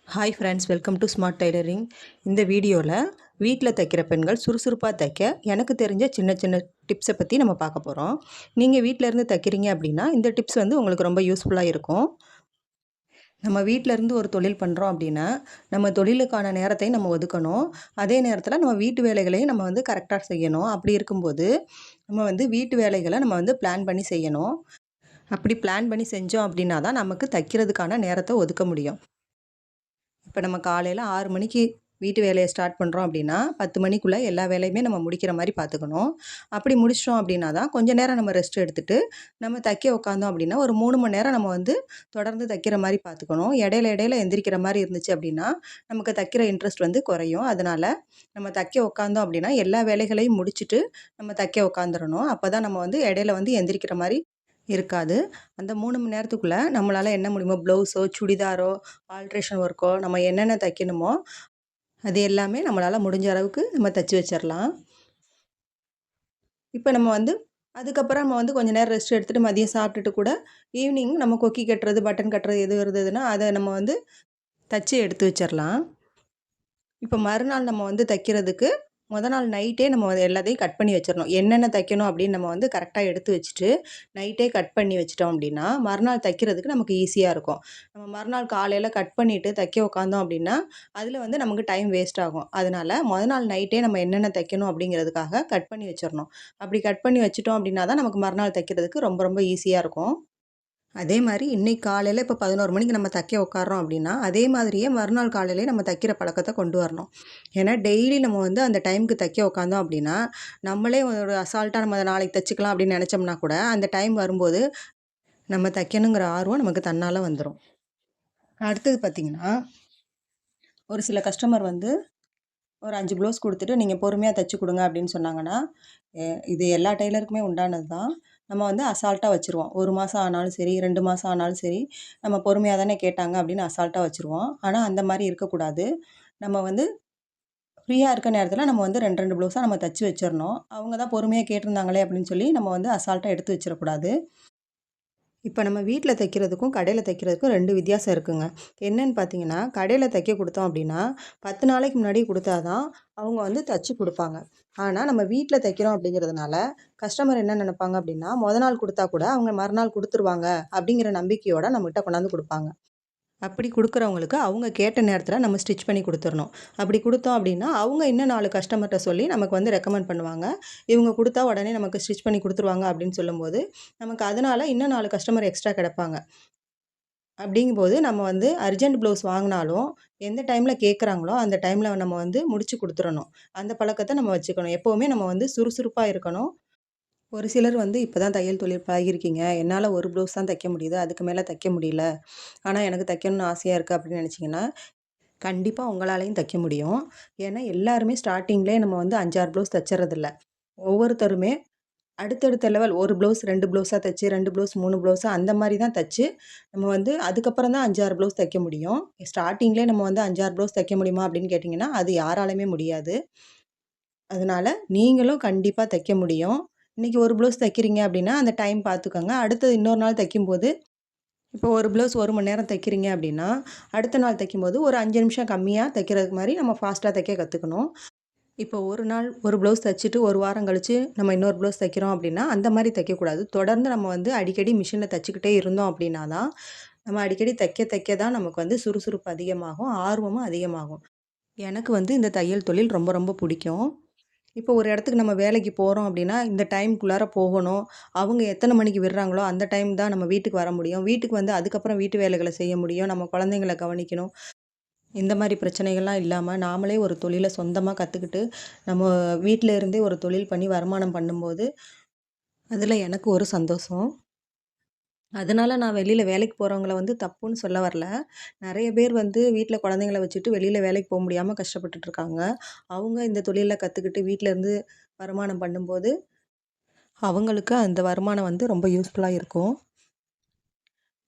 Hi friends, welcome to smart tailoring. இந்த வீடியோவில் வீட்டில் தைக்கிற பெண்கள் சுறுசுறுப்பாக தைக்க எனக்கு தெரிஞ்ச சின்ன சின்ன டிப்ஸை பற்றி நம்ம பார்க்க போகிறோம். நீங்கள் வீட்டிலேருந்து தைக்கிறீங்க அப்படின்னா இந்த டிப்ஸ் வந்து உங்களுக்கு ரொம்ப யூஸ்ஃபுல்லாக இருக்கும். நம்ம வீட்டிலேருந்து ஒரு தொழில் பண்ணுறோம் அப்படின்னா நம்ம தொழிலுக்கான நேரத்தை நம்ம ஒதுக்கணும். அதே நேரத்தில் நம்ம வீட்டு வேலைகளையும் நம்ம வந்து கரெக்டாக செய்யணும். அப்படி இருக்கும்போது நம்ம வந்து வீட்டு வேலைகளை நம்ம வந்து பிளான் பண்ணி செய்யணும். அப்படி பிளான் பண்ணி செஞ்சோம் அப்படின்னா தான் நமக்கு தைக்கிறதுக்கான நேரத்தை ஒதுக்க முடியும். இப்போ நம்ம காலையில் 6 மணிக்கு வீட்டு வேலையை ஸ்டார்ட் பண்ணுறோம் அப்படின்னா 10 மணிக்குள்ளே எல்லா வேலையுமே நம்ம முடிக்கிற மாதிரி பார்த்துக்கணும். அப்படி முடிச்சிட்டோம் அப்படின்னா தான் கொஞ்சம் நேரம் நம்ம ரெஸ்ட் எடுத்துகிட்டு நம்ம தைக்க உட்காந்தோம் அப்படின்னா ஒரு 3 மணி நேரம் நம்ம வந்து தொடர்ந்து தைக்கிற மாதிரி பார்த்துக்கணும். இடையில இடையில எந்திரிக்கிற மாதிரி இருந்துச்சு அப்படின்னா நமக்கு தைக்கிற இன்ட்ரெஸ்ட் வந்து குறையும். அதனால் நம்ம தைக்க உட்காந்தோம் அப்படின்னா எல்லா வேலைகளையும் முடிச்சுட்டு நம்ம தைக்க உட்காந்துடணும். அப்போ தான் நம்ம வந்து இடையில வந்து எந்திரிக்கிற மாதிரி இருக்காது. அந்த 3 மணி நேரத்துக்குள்ள நம்மளால என்ன முடியுமோ ப்ளவுஸோ, சுடிதாரோ, ஆல்ட்ரேஷன் ஒர்க்கோ நம்ம என்னென்ன தைக்கணுமோ, அது எல்லாமே நம்மளால முடிஞ்ச அளவுக்கு நம்ம தச்சு வச்சிரலாம். இப்ப நம்ம வந்து அதுக்கப்புறம் நம்ம வந்து கொஞ்ச நேரம் ரெஸ்ட் எடுத்துட்டு மதியம் சாப்பிட்டுட்டு கூட ஈவினிங் நம்ம கொக்கி கட்டுறது, பட்டன் கட்டுறது எது இருந்ததுன்னா, அத நம்ம வந்து தச்சு எடுத்து வச்சிரலாம். இப்ப மறுநாள் நம்ம வந்து தைக்கிறதுக்கு நாள் நைட்டே நம்ம வந்து எல்லாத்தையும் கட் பண்ணி வச்சிரணும். என்னென்ன தைக்கணும் அப்படின்னு நம்ம வந்து கரெக்ட்டா எடுத்து வச்சுட்டு, நைட்டே கட் பண்ணி வச்சுட்டோம் அப்படின்னா, மறுநாள் தைக்கிறதுக்கு நமக்கு ஈஸியா இருக்கும். நம்ம மறுநாள் காலையில கட் பண்ணிட்டு தைக்க உட்காந்தோம் அப்படின்னா, அதில வந்து நமக்கு டைம் வேஸ்ட் ஆகும். அதனால நாள் நைட்டே நம்ம என்னென்ன தைக்கணும் அப்படிங்கிறதுக்காக கட் பண்ணி வச்சிரணும். அப்படி கட் பண்ணி வச்சுட்டோம் அப்படின்னா தான் நமக்கு மறுநாள் தைக்கிறதுக்கு ரொம்ப ரொம்ப ஈஸியா இருக்கும். அதே மாரி இன்னைக்கு காலையில இப்போ 11 மணிக்கு நம்ம தைக்க உட்கார்றோம் அப்படின்னா, அதே மாதிரியே மறுநாள் காலையிலே நம்ம தைக்கிற பழக்கத்த கொண்டு வரணும். ஏன்னா டெய்லி நம்ம வந்து அந்த டைம்க்கு தைக்க உட்காந்தோம் அப்படின்னா, நம்மளே ஒரு அசால்ட்டா நம்ம அத நாளைக்கு தச்சுக்கலாம் அப்படின்னு நெனச்சோம்னா கூட, அந்த டைம் வரும்போது நம்ம தைக்கணுங்கிற ஆர்வம் நமக்கு தன்னால வந்துரும். அடுத்தது பார்த்தீங்கன்னா, ஒரு சில கஸ்டமர் வந்து ஒரு 5 ப்ளவுஸ் குடுத்துட்டு, "நீங்க பொறுமையா தச்சு குடுங்க" அப்படின்னு சொன்னாங்கன்னா, எ இது எல்லா டெய்லருக்குமே உண்டானது தான். நம்ம வந்து அசால்ட்டா வச்சுருவோம். 1 மாசம் ஆனாலும் சரி, 2 மாசம் ஆனாலும் சரி, நம்ம பொறுமையா தானே கேட்டாங்க அப்படின்னு அசால்ட்டா வச்சுருவோம். ஆனா அந்த மாரி இருக்கக்கூடாது. நம்ம வந்து ஃப்ரீயா இருக்க நேரத்தில நம்ம வந்து 2, 2 ப்ளவுஸா நம்ம தச்சு வச்சிரணும். அவங்க தான் பொறுமையா கேட்டிருந்தாங்களே அப்படின்னு சொல்லி நம்ம வந்து அசால்ட்டா எடுத்து வச்சிரக்கூடாது. இப்ப நம்ம வீட்ல தைக்கிறதுக்கும், கடையில தைக்கிறதுக்கும் 2 வித்தியாசம் இருக்குங்க. என்னன்னு பார்த்தீங்கன்னா, கடையில தைக்க குடுத்தோம் அப்படின்னா, 10 நாளைக்கு முன்னாடி குடுத்தா தான் அவங்க வந்து தச்சு குடுப்பாங்க. ஆனா, நம்ம வீட்ல தைக்கிறோம் அப்படிங்கிறதுனால, கஸ்டமர் என்ன நெனைப்பாங்க அப்படின்னா, நாள் குடுத்தா கூட அவங்க மறுநாள் குடுத்துருவாங்க அப்படிங்கிற நம்பிக்கையோட நம்மகிட்ட கொண்டாந்து குடுப்பாங்க. அப்படி குடுக்குறவங்களுக்கு அவங்க கேட்ட நேரத்தில நம்ம ஸ்டிச் பண்ணி குடுத்துரணும். அப்படி குடுத்தோம் அப்படின்னா, அவங்க இன்னும் 4 கஸ்டமர்ட்ட சொல்லி நமக்கு வந்து ரெக்கமெண்ட் பண்ணுவாங்க. இவங்க குடுத்தா உடனே நமக்கு ஸ்டிச் பண்ணி குடுத்துருவாங்க அப்படின்னு சொல்லும்போது, நமக்கு அதனால இன்னும் 4 கஸ்டமர் எக்ஸ்ட்ரா கிடைப்பாங்க. அப்படிங்கும்போது நம்ம வந்து அர்ஜென்ட் ப்ளவுஸ் வாங்குனாலும், எந்த டைம்ல கேட்குறாங்களோ, அந்த டைம்ல நம்ம வந்து முடிச்சு குடுத்துறணும். அந்த பழக்கத்த நம்ம வச்சுக்கணும். எப்பவுமே நம்ம வந்து சுறுசுறுப்பா இருக்கணும். ஒரு சிலர் வந்து இப்ப தான் தையல் தொழில் பழகியிருக்கீங்க. என்னால ஒரு ப்ளவுஸ் தான் தைக்க முடியுது. அதுக்கு மேல தைக்க முடியல. ஆனா எனக்கு தைக்கணும்னு ஆசையா இருக்கு அப்படின்னு நினைச்சீங்கன்னா, கண்டிப்பா உங்களாலயும் தைக்க முடியும். ஏன்னா எல்லாருமே ஸ்டார்ட்டிங்லயே நம்ம வந்து 5, 6 ப்ளவுஸ் தச்சுறதில்ல. ஒவ்வொருத்தருமே அடுத்தடுத்த லெவல் 1 ப்ளவுஸ் 2 ப்ளவுஸா தச்சு, 2 ப்ளவுஸ் 3 ப்ளவுஸா அந்த மாரி தான் தச்சு, நம்ம வந்து அதுக்கப்புறம் தான் 5, 6 ப்ளவுஸ் தைக்க முடியும். ஸ்டார்ட்டிங்லயே நம்ம வந்து 5, 6 ப்ளவுஸ் தைக்க முடியுமா அப்படின்னு கேட்டீங்கன்னா, அது யாராலயுமே முடியாது. அதனால நீங்களும் கண்டிப்பா தைக்க முடியும். இன்னைக்கு ஒரு ப்ளவுஸ் தைக்கிறீங்க அப்படின்னா, அந்த டைம் பார்த்துக்கோங்க. அடுத்தது இன்னொரு நாள் தைக்கும்போது இப்போ ஒரு ப்ளவுஸ் 1 மணி நேரம் தைக்கிறீங்க அப்படின்னா, அடுத்த நாள் தைக்கும்போது ஒரு 5 நிமிஷம் கம்மியா தைக்கிறதுக்கு மாரி நம்ம ஃபாஸ்ட்டா தைக்க கத்துக்கணும். இப்போ ஒரு நாள் ஒரு ப்ளவுஸ் தச்சுட்டு 1 வாரம் கழிச்சு நம்ம இன்னொரு ப்ளவுஸ் தைக்கிறோம் அப்படின்னா, அந்த மாரி தைக்கக்கூடாது. தொடர்ந்து நம்ம வந்து அடிக்கடி மிஷின்ல தச்சுக்கிட்டே இருந்தோம் அப்படின்னா தான், நம்ம அடிக்கடி தைக்க தைக்க தான் நமக்கு வந்து சுறுசுறுப்பு அதிகமாகும், ஆர்வமும் அதிகமாகும். எனக்கு வந்து இந்த தையல் தொழில் ரொம்ப ரொம்ப பிடிக்கும். இப்போ ஒரு இடத்துக்கு நம்ம வேலைக்கு போறோம் அப்படின்னா, இந்த டைம்க்குள்ளார போகணும். அவங்க எத்தன மணிக்கு விடுறாங்களோ, அந்த டைம் தான் நம்ம வீட்டுக்கு வர முடியும். வீட்டுக்கு வந்து அதுக்கப்புறம் வீட்டு வேலைகள செய்ய முடியும். நம்ம குழந்தைங்கள கவனிக்கணும். இந்த மாரி பிரச்சனைகள்லாம் இல்லாம, நாமளே ஒரு தொழில சொந்தமா கத்துக்கிட்டு, நம்ம வீட்ல இருந்தே ஒரு தொழில் பண்ணி வருமானம் பண்ணும்போது, அதில எனக்கு ஒரு சந்தோஷம். அதனால நான் வெளியில வேலைக்கு போறவங்கள வந்து தப்புன்னு சொல்ல வரல. நெறைய பேர் வந்து வீட்ல குழந்தைங்கள வச்சுட்டு வெளியில வேலைக்கு போ முடியாம கஷ்டப்பட்டுட்டு இருக்காங்க. அவங்க இந்த தொழில கத்துக்கிட்டு வீட்ல இருந்து வருமானம் பண்ணும்போது அவங்களுக்கு அந்த வருமானம் வந்து ரொம்ப யூஸ்ஃபுல்லா இருக்கும்.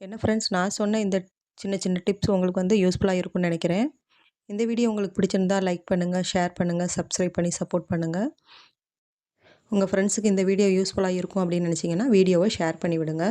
என்ன ஃப்ரெண்ட்ஸ், நான் சொன்ன இந்த சின்ன சின்ன டிப்ஸ் உங்களுக்கு வந்து யூஸ்ஃபுல்லா இருக்கும்னு நெனைக்கிறேன். இந்த வீடியோ உங்களுக்கு பிடிச்சிருந்தா லைக் பண்ணுங்க, ஷேர் பண்ணுங்க, சப்ஸ்கிரைப் பண்ணி சப்போர்ட் பண்ணுங்க. உங்க ஃப்ரெண்ட்ஸுக்கு இந்த வீடியோ யூஸ்ஃபுல்லா இருக்கும் அப்படின்னு நெனைச்சீங்கன்னா, வீடியோவ ஷேர் பண்ணி விடுங்க.